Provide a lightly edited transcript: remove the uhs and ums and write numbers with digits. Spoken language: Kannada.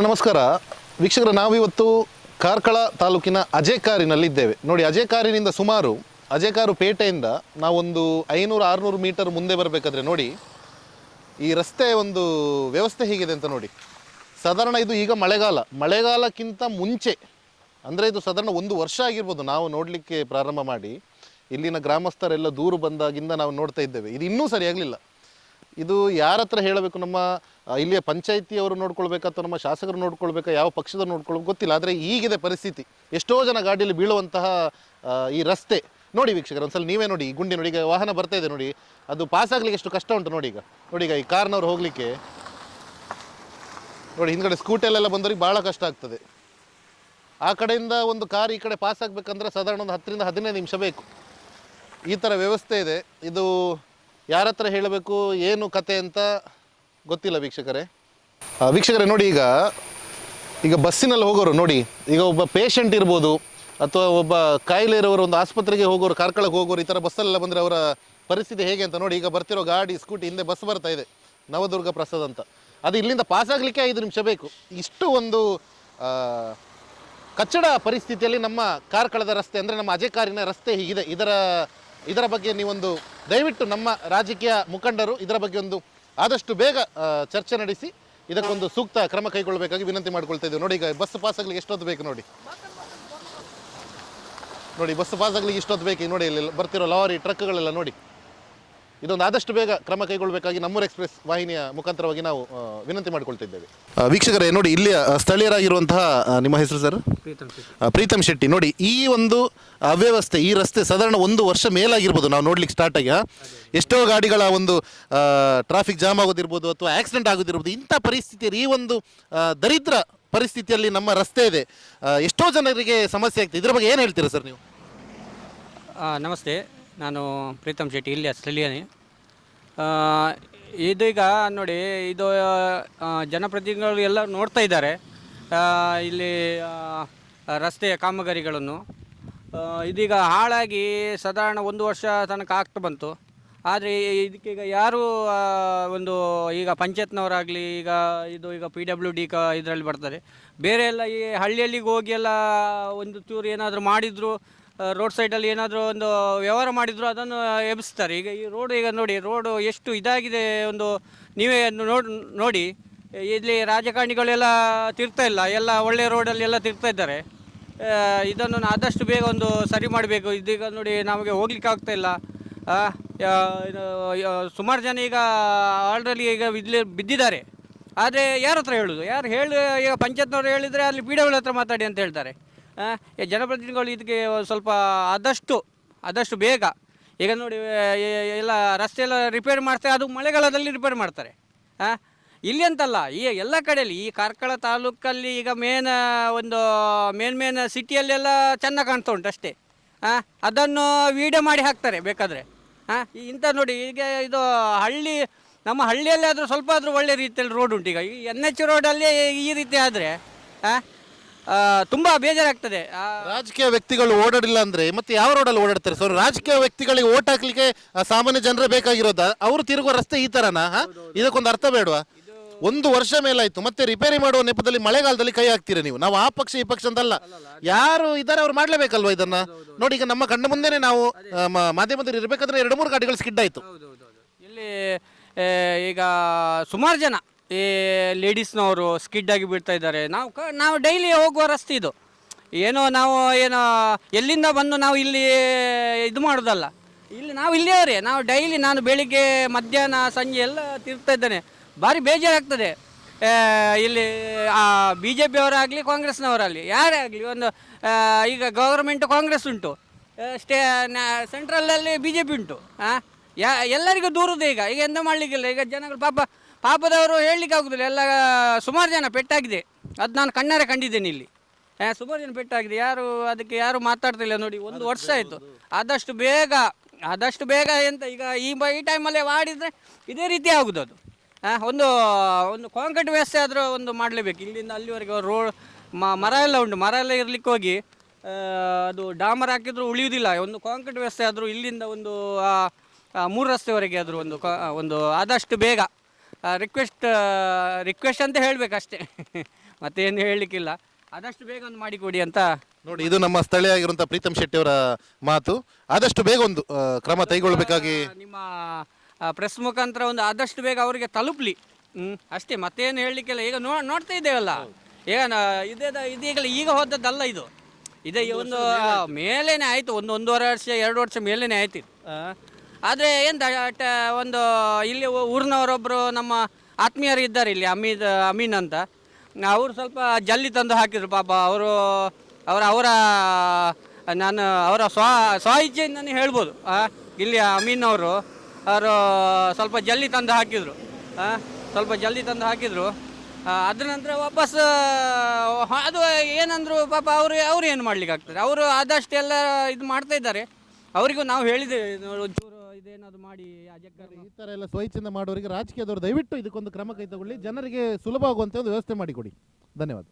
ವೀಕ್ಷಕರ ನಮಸ್ಕಾರ. ವೀಕ್ಷಕರ ನಾವಿವತ್ತು ಕಾರ್ಕಳ ತಾಲೂಕಿನ ಅಜೇಕಾರಿನಲ್ಲಿದ್ದೇವೆ. ನೋಡಿ, ಅಜೇಕಾರಿನಿಂದ ಸುಮಾರು ಅಜೇಕಾರು ಪೇಟೆಯಿಂದ ನಾವೊಂದು 500-600 ಮೀಟರ್ ಮುಂದೆ ಬರಬೇಕಾದ್ರೆ ನೋಡಿ ಈ ರಸ್ತೆ ಒಂದು ವ್ಯವಸ್ಥೆ ಹೇಗಿದೆ ಅಂತ ನೋಡಿ. ಸಾಧಾರಣ ಇದು ಈಗ ಮಳೆಗಾಲಕ್ಕಿಂತ ಮುಂಚೆ ಅಂದರೆ ಇದು ಸಾಧಾರಣ 1 ವರ್ಷ ಆಗಿರ್ಬೋದು ನಾವು ನೋಡಲಿಕ್ಕೆ ಪ್ರಾರಂಭ ಮಾಡಿ. ಇಲ್ಲಿನ ಗ್ರಾಮಸ್ಥರೆಲ್ಲ ದೂರು ಬಂದಾಗಿಂದ ನಾವು ನೋಡ್ತಾ ಇದ್ದೇವೆ. ಇದು ಇನ್ನೂ ಸರಿಯಾಗಲಿಲ್ಲ. ಇದು ಯಾರ ಹತ್ರ ಹೇಳಬೇಕು, ನಮ್ಮ ಇಲ್ಲಿಯ ಪಂಚಾಯಿತಿಯವರು ನೋಡ್ಕೊಳ್ಬೇಕಾ ಅಥವಾ ನಮ್ಮ ಶಾಸಕರು ನೋಡ್ಕೊಳ್ಬೇಕಾ, ಯಾವ ಪಕ್ಷದವ್ರು ನೋಡ್ಕೊಳ್ಬೇಕು ಗೊತ್ತಿಲ್ಲ. ಆದರೆ ಈಗಿದೆ ಪರಿಸ್ಥಿತಿ. ಎಷ್ಟೋ ಜನ ಗಾಡಿಯಲ್ಲಿ ಬೀಳುವಂತಹ ಈ ರಸ್ತೆ ನೋಡಿ ವೀಕ್ಷಕರು. ಒಂದ್ಸಲ ನೀವೇ ನೋಡಿ, ಈ ಗುಂಡಿ ನೋಡಿ. ಈಗ ವಾಹನ ಬರ್ತಾ ಇದೆ ನೋಡಿ, ಅದು ಪಾಸ್ ಆಗ್ಲಿಕ್ಕೆ ಎಷ್ಟು ಕಷ್ಟ ಉಂಟು ನೋಡಿ. ಈಗ ಈ ಕಾರ್ನವ್ರು ಹೋಗಲಿಕ್ಕೆ ನೋಡಿ, ಹಿಂದ್ಗಡೆ ಸ್ಕೂಟಿಯಲ್ಲೆಲ್ಲ ಬಂದವ್ರಿಗೆ ಭಾಳ ಕಷ್ಟ ಆಗ್ತದೆ. ಆ ಕಡೆಯಿಂದ ಒಂದು ಕಾರ್ ಈ ಕಡೆ ಪಾಸ್ ಆಗಬೇಕಂದ್ರೆ ಸಾಧಾರಣ ಒಂದು 10-15 ನಿಮಿಷ ಬೇಕು. ಈ ಥರ ವ್ಯವಸ್ಥೆ ಇದೆ. ಇದು ಯಾರ ಹತ್ರ ಹೇಳಬೇಕು, ಏನು ಕತೆ ಅಂತ ಗೊತ್ತಿಲ್ಲ ವೀಕ್ಷಕರೇ. ನೋಡಿ, ಈಗ ಬಸ್ಸಿನಲ್ಲಿ ಹೋಗೋರು ನೋಡಿ, ಈಗ ಒಬ್ಬ ಪೇಷಂಟ್ ಇರ್ಬೋದು ಅಥವಾ ಒಬ್ಬ ಕಾಯಿಲೆ ಇರೋರು, ಒಂದು ಆಸ್ಪತ್ರೆಗೆ ಹೋಗೋರು, ಕಾರ್ಕಳಕ್ಕೆ ಹೋಗೋರು, ಈ ಥರ ಬಸ್ಸಲ್ಲೆಲ್ಲ ಬಂದರೆ ಅವರ ಪರಿಸ್ಥಿತಿ ಹೇಗೆ ಅಂತ ನೋಡಿ. ಈಗ ಬರ್ತಿರೋ ಗಾಡಿ, ಸ್ಕೂಟಿ, ಹಿಂದೆ ಬಸ್ ಬರ್ತಾ ಇದೆ ನವದುರ್ಗ ಪ್ರಸಾದ್ ಅಂತ. ಅದು ಇಲ್ಲಿಂದ ಪಾಸ್ ಆಗಲಿಕ್ಕೆ 5 ನಿಮಿಷ ಬೇಕು. ಇಷ್ಟು ಒಂದು ಕಚ್ಚಡ ಪರಿಸ್ಥಿತಿಯಲ್ಲಿ ನಮ್ಮ ಕಾರ್ಕಳದ ರಸ್ತೆ ಅಂದರೆ ನಮ್ಮ ಅಜೇಕಾರಿನ ರಸ್ತೆ ಹೀಗಿದೆ. ಇದರ ಬಗ್ಗೆ ನೀವೊಂದು ದಯವಿಟ್ಟು ನಮ್ಮ ರಾಜಕೀಯ ಮುಖಂಡರು ಇದರ ಬಗ್ಗೆ ಒಂದು ಆದಷ್ಟು ಬೇಗ ಚರ್ಚೆ ನಡೆಸಿ ಇದಕ್ಕೊಂದು ಸೂಕ್ತ ಕ್ರಮ ಕೈಗೊಳ್ಳಬೇಕಾಗಿ ವಿನಂತಿ ಮಾಡ್ಕೊಳ್ತಾ ಇದ್ದೀವಿ. ನೋಡಿ, ಈಗ ಬಸ್ ಪಾಸ್ ಆಗಲಿಕ್ಕೆ ಎಷ್ಟೊತ್ತು ಬೇಕು ನೋಡಿ. ಬಸ್ ಪಾಸ್ ಆಗಲಿಕ್ಕೆ ಇಷ್ಟೊತ್ತು ಬೇಕು ನೋಡಿ. ಇಲ್ಲಿ ಬರ್ತಿರೋ ಲಾರಿ, ಟ್ರಕ್ಗಳೆಲ್ಲ ನೋಡಿ. ಇದೊಂದು ಆದಷ್ಟು ಬೇಗ ಕ್ರಮ ಕೈಗೊಳ್ಳಬೇಕಾಗಿ ನಮ್ಮೂರು ಎಕ್ಸ್ಪ್ರೆಸ್ ವಾಹಿನಿಯ ಮುಖಾಂತರವಾಗಿ ನಾವು ವಿನಂತಿ ಮಾಡ್ಕೊಳ್ತಾ ಇದ್ದೇವೆ. ವೀಕ್ಷಕರೇ ನೋಡಿ, ಇಲ್ಲಿಯ ಸ್ಥಳೀಯರಾಗಿರುವಂತಹ ನಿಮ್ಮ ಹೆಸರು ಸರ್? ಪ್ರೀತಮ್ ಶೆಟ್ಟಿ. ನೋಡಿ, ಈ ಒಂದು ಅವ್ಯವಸ್ಥೆ, ಈ ರಸ್ತೆ ಸಾಧಾರಣ 1 ವರ್ಷ ಮೇಲಾಗಿರ್ಬೋದು ನಾವು ನೋಡ್ಲಿಕ್ಕೆ ಸ್ಟಾರ್ಟ್ ಆಗಿ. ಎಷ್ಟೋ ಗಾಡಿಗಳ ಒಂದು ಟ್ರಾಫಿಕ್ ಜಾಮ್ ಆಗೋದಿರ್ಬೋದು ಅಥವಾ ಆಕ್ಸಿಡೆಂಟ್ ಆಗೋದಿರ್ಬೋದು. ಇಂಥ ಪರಿಸ್ಥಿತಿಯಲ್ಲಿ, ಈ ಒಂದು ದರಿದ್ರ ಪರಿಸ್ಥಿತಿಯಲ್ಲಿ ನಮ್ಮ ರಸ್ತೆ ಇದೆ. ಎಷ್ಟೋ ಜನರಿಗೆ ಸಮಸ್ಯೆ ಆಗ್ತದೆ. ಇದ್ರ ಬಗ್ಗೆ ಏನು ಹೇಳ್ತೀರಾ ಸರ್ ನೀವು? ನಮಸ್ತೆ, ನಾನು ಪ್ರೀತಮ್ ಶೆಟ್ಟಿ, ಇಲ್ಲಿಯ ಸ್ಥಳೀಯನೇ. ಇದೀಗ ನೋಡಿ, ಇದು ಜನಪ್ರತಿನಿಧಿಗಳು ಎಲ್ಲ ನೋಡ್ತಾ ಇದ್ದಾರೆ ಇಲ್ಲಿ ರಸ್ತೆಯ ಕಾಮಗಾರಿಗಳನ್ನು. ಇದೀಗ ಹಾಳಾಗಿ ಸಾಧಾರಣ 1 ವರ್ಷ ತನಕ ಆಗ್ತಾ ಬಂತು. ಆದರೆ ಇದಕ್ಕೀಗ ಯಾರು ಒಂದು ಈಗ ಪಂಚಾಯತ್ನವರಾಗಲಿ, ಈಗ PWD ಇದರಲ್ಲಿ ಬರ್ತಾರೆ. ಬೇರೆ ಎಲ್ಲ ಈ ಹಳ್ಳಿಯಲ್ಲಿಗೆ ಹೋಗಿ ಎಲ್ಲ ಒಂದು ಚೂರು ಏನಾದರೂ ಮಾಡಿದ್ರು, ರೋಡ್ ಸೈಡಲ್ಲಿ ಏನಾದರೂ ಒಂದು ವ್ಯವಹಾರ ಮಾಡಿದ್ರು, ಅದನ್ನು ಎಬ್ಬಿಸ್ತಾರೆ. ಈಗ ಈ ರೋಡು ಈಗ ನೋಡಿ, ರೋಡು ಎಷ್ಟು ಇದಾಗಿದೆ. ಒಂದು ನೀವೇ ನೋಡಿ ಇಲ್ಲಿ ರಾಜಕಾರಣಿಗಳೆಲ್ಲ ತಿರ್ತಾ ಇಲ್ಲ, ಎಲ್ಲ ಒಳ್ಳೆಯ ರೋಡಲ್ಲಿ ಎಲ್ಲ ತಿರ್ತಾ ಇದ್ದಾರೆ. ಇದನ್ನು ಆದಷ್ಟು ಬೇಗ ಒಂದು ಸರಿ ಮಾಡಬೇಕು. ಇದೀಗ ನೋಡಿ, ನಮಗೆ ಹೋಗ್ಲಿಕ್ಕೆ ಆಗ್ತಾ ಇಲ್ಲ. ಸುಮಾರು ಜನ ಈಗ ಆಲ್ರೆಡಿ ಈಗ ಬಿದ್ದಿದ್ದಾರೆ. ಆದರೆ ಯಾರ ಹತ್ರ ಹೇಳೋದು? ಈಗ ಪಂಚಾಯತ್ನವ್ರು ಹೇಳಿದರೆ ಅಲ್ಲಿ PWD ಹತ್ರ ಮಾತಾಡಿ ಅಂತ ಹೇಳ್ತಾರೆ. ಜನಪ್ರತಿನಿಧಿಗಳು ಇದಕ್ಕೆ ಸ್ವಲ್ಪ ಆದಷ್ಟು ಬೇಗ ಈಗ ನೋಡಿ, ಎಲ್ಲ ರಸ್ತೆ ಎಲ್ಲ ರಿಪೇರಿ ಮಾಡ್ತಾರೆ. ಅದು ಮಳೆಗಾಲದಲ್ಲಿ ರಿಪೇರಿ ಮಾಡ್ತಾರೆ. ಇಲ್ಲಿ ಅಂತಲ್ಲ, ಈ ಎಲ್ಲ ಕಡೆಯಲ್ಲಿ, ಈ ಕಾರ್ಕಳ ತಾಲೂಕಲ್ಲಿ ಈಗ ಮೇನ್ ಸಿಟಿಯಲ್ಲೆಲ್ಲ ಚೆನ್ನಾಗಿ ಕಾಣ್ತಾ ಉಂಟು ಅಷ್ಟೇ. ಅದನ್ನು ವೀಡಿಯೋ ಮಾಡಿ ಹಾಕ್ತಾರೆ ಬೇಕಾದರೆ. ಇಂಥ ನೋಡಿ, ಈಗ ಇದು ನಮ್ಮ ಹಳ್ಳಿಯಲ್ಲಿ ಆದರೂ ಸ್ವಲ್ಪ ಆದರೂ ಒಳ್ಳೆ ರೀತಿಯಲ್ಲಿ ರೋಡ್ ಉಂಟು. ಈಗ ಈ NH ರೋಡಲ್ಲಿ ಈ ರೀತಿ ಆದರೆ ತುಂಬ ಬೇಜಾರಾಗ್ತದೆ. ರಾಜಕೀಯ ವ್ಯಕ್ತಿಗಳು ಓಡಾಡಿಲ್ಲ ಅಂದರೆ ಮತ್ತೆ ಯಾವ ರೋಡಲ್ಲಿ ಓಡಾಡ್ತಾರೆ ಸರ್? ರಾಜಕೀಯ ವ್ಯಕ್ತಿಗಳಿಗೆ ಓಟ್ ಹಾಕ್ಲಿಕ್ಕೆ ಸಾಮಾನ್ಯ ಜನರೇ ಬೇಕಾಗಿರೋದ? ಅವರು ತಿರುಗುವ ರಸ್ತೆ ಈ ಥರನಾ? ಇದಕ್ಕೊಂದು ಅರ್ಥ ಬೇಡವಾ? 1 ವರ್ಷ ಮೇಲಾಯಿತು, ಮತ್ತೆ ರಿಪೇರಿ ಮಾಡುವ ನೆಪದಲ್ಲಿ ಮಳೆಗಾಲದಲ್ಲಿ ಕೈ ಹಾಕ್ತೀರಾ ನೀವು? ನಾವು ಆ ಪಕ್ಷ ಈ ಪಕ್ಷ ಅಂತಲ್ಲ, ಯಾರು ಇದ್ದಾರೆ ಅವ್ರು ಮಾಡ್ಲೇಬೇಕಲ್ವಾ ಇದನ್ನ? ನೋಡಿ, ಈಗ ನಮ್ಮ ಕಣ್ಣ ಮುಂದೆನೆ ನಾವು ಮಾಧ್ಯಮದಲ್ಲಿ ಇರಬೇಕಾದ್ರೆ 2-3 ಗಾಡಿಗಳು ಸ್ಕಿಡ್ ಆಯಿತು. ಇಲ್ಲಿ ಈಗ ಸುಮಾರು ಜನ ಈ ಲೇಡೀಸ್ನವರು ಸ್ಕಿಡ್ ಆಗಿ ಬೀಳ್ತಾ ಇದ್ದಾರೆ. ನಾವು ಡೈಲಿ ಹೋಗುವ ರಸ್ತೆ ಇದು. ನಾವು ಎಲ್ಲಿಂದ ಬಂದು ನಾವು ಇಲ್ಲಿ ಇದು ಮಾಡೋದಲ್ಲ. ನಾವು ಇಲ್ಲಿಯವರೇ. ನಾವು ಡೈಲಿ, ನಾನು ಬೆಳಿಗ್ಗೆ ಮಧ್ಯಾಹ್ನ ಸಂಜೆ ಎಲ್ಲ ತಿರ್ತಾ ಇದ್ದೇನೆ. ಭಾರಿ ಬೇಜಾರಾಗ್ತದೆ. ಇಲ್ಲಿ BJP ಅವರಾಗಲಿ, ಕಾಂಗ್ರೆಸ್ನವರಾಗಲಿ, ಯಾರೇ ಆಗಲಿ, ಈಗ ಗೌರ್ಮೆಂಟ್ ಕಾಂಗ್ರೆಸ್ ಉಂಟು, ಸೆಂಟ್ರಲಲ್ಲಿ BJP ಉಂಟು. ಎಲ್ಲರಿಗೂ ದೂರದೆ. ಈಗ ಎಂತ ಮಾಡಲಿಕ್ಕಿಲ್ಲ. ಈಗ ಜನಗಳು ಪಾಪದವರು ಹೇಳಲಿಕ್ಕೆ ಆಗೋದಿಲ್ಲ. ಎಲ್ಲ ಸುಮಾರು ಜನ ಪೆಟ್ಟಾಗಿದೆ. ಅದು ನಾನು ಕಣ್ಣಾರೆ ಕಂಡಿದ್ದೇನೆ ಇಲ್ಲಿ. ಸುಮಾರು ಜನ ಪೆಟ್ಟಾಗಿದೆ. ಯಾರು ಮಾತಾಡ್ತಿಲ್ಲ ನೋಡಿ. 1 ವರ್ಷ ಆಯಿತು. ಆದಷ್ಟು ಬೇಗ ಎಂತ ಈಗ ಈ ಟೈಮಲ್ಲೇ ಮಾಡಿದರೆ ಇದೇ ರೀತಿ ಆಗೋದು. ಅದು ಒಂದು ಕಾಂಕ್ರೀಟ್ ವ್ಯವಸ್ಥೆ ಆದರೂ ಒಂದು ಮಾಡಲೇಬೇಕು. ಇಲ್ಲಿಂದ ಅಲ್ಲಿವರೆಗೆ ರೋಡ್ ಮರ ಎಲ್ಲ ಉಂಟು. ಮರ ಎಲ್ಲ ಇರಲಿಕ್ಕೆ ಹೋಗಿ ಅದು ಡಾಮರ್ ಹಾಕಿದ್ರು ಉಳಿಯುವುದಿಲ್ಲ. ಒಂದು ಕಾಂಕ್ರೀಟ್ ವ್ಯವಸ್ಥೆ ಆದರೂ ಇಲ್ಲಿಂದ ಒಂದು 3 ರಸ್ತೆವರೆಗೆ ಆದರೂ ಒಂದು ಆದಷ್ಟು ಬೇಗ ರಿಕ್ವೆಸ್ಟ್ ಅಂತ ಹೇಳಬೇಕಷ್ಟೇ. ಮತ್ತೇನು ಹೇಳಲಿಕ್ಕಿಲ್ಲ. ಆದಷ್ಟು ಬೇಗ ಒಂದು ಮಾಡಿಕೊಡಿ ಅಂತ. ನೋಡಿ, ಇದು ನಮ್ಮ ಸ್ಥಳೀಯ ಆಗಿರುವಂಥ ಪ್ರೀತಮ್ ಶೆಟ್ಟಿ ಅವರ ಮಾತು. ಆದಷ್ಟು ಬೇಗ ಒಂದು ಕ್ರಮ ಕೈಗೊಳ್ಳಬೇಕಾಗಿ ನಿಮ್ಮ ಪ್ರೆಸ್ ಮುಖಾಂತರ ಒಂದು ಆದಷ್ಟು ಬೇಗ ಅವರಿಗೆ ತಲುಪಲಿ. ಅಷ್ಟೇ, ಮತ್ತೇನು ಹೇಳಲಿಕ್ಕಿಲ್ಲ. ಈಗ ನೋಡ್ತಾ ಇದ್ದೇವಲ್ಲ, ಈಗ ಇದೀಗಲ್ಲ, ಈಗ ಹೋದದ್ದಲ್ಲ ಇದು. ಇದೇ ಒಂದು ಮೇಲೇನೆ ಆಯಿತು, ಒಂದೂವರೆ ವರ್ಷ 2 ವರ್ಷ ಮೇಲೇನೆ ಆಯ್ತು. ಆದರೆ ಎಂತ ಒಂದು ಇಲ್ಲಿ ಊರಿನವರೊಬ್ಬರು ನಮ್ಮ ಆತ್ಮೀಯರು ಇದ್ದಾರೆ ಇಲ್ಲಿ, ಅಮೀನ್ ಅಂತ. ಅವರು ಸ್ವಲ್ಪ ಜಲ್ಲಿ ತಂದು ಹಾಕಿದ್ರು ಪಾಪ. ನಾನು ಅವರ ಸ್ವ ಇಚ್ಛೆಯಿಂದನೇ ಹೇಳ್ಬೋದು. ಇಲ್ಲಿ ಅಮೀನ್ ಅವರು ಸ್ವಲ್ಪ ಜಲ್ಲಿ ತಂದು ಹಾಕಿದರು. ಅದ್ರ ನಂತರ ವಾಪಸ್ ಅದು ಏನಂದ್ರು ಪಾಪ ಅವ್ರು ಏನು ಮಾಡ್ಲಿಕ್ಕೆ ಆಗ್ತದೆ. ಅವರು ಆದಷ್ಟು ಎಲ್ಲ ಇದು ಮಾಡ್ತಾ ಇದ್ದಾರೆ. ಅವರಿಗೂ ನಾವು ಹೇಳಿದ್ದೇವೆ, ಒಂಚೂರು ಇದೇನಾದ್ರು ಮಾಡಿ ಈ ಥರ ಎಲ್ಲ ಸ್ವಇಚ್ಛೆಯಿಂದ ಮಾಡೋರಿಗೆ ರಾಜಕೀಯದವರು ದಯವಿಟ್ಟು ಇದಕ್ಕೊಂದು ಕ್ರಮ ಕೈ ತಗೊಳ್ಳಿ, ಜನರಿಗೆ ಸುಲಭ ಆಗುವಂತೆ ಒಂದು ವ್ಯವಸ್ಥೆ ಮಾಡಿಕೊಡಿ. ಧನ್ಯವಾದ.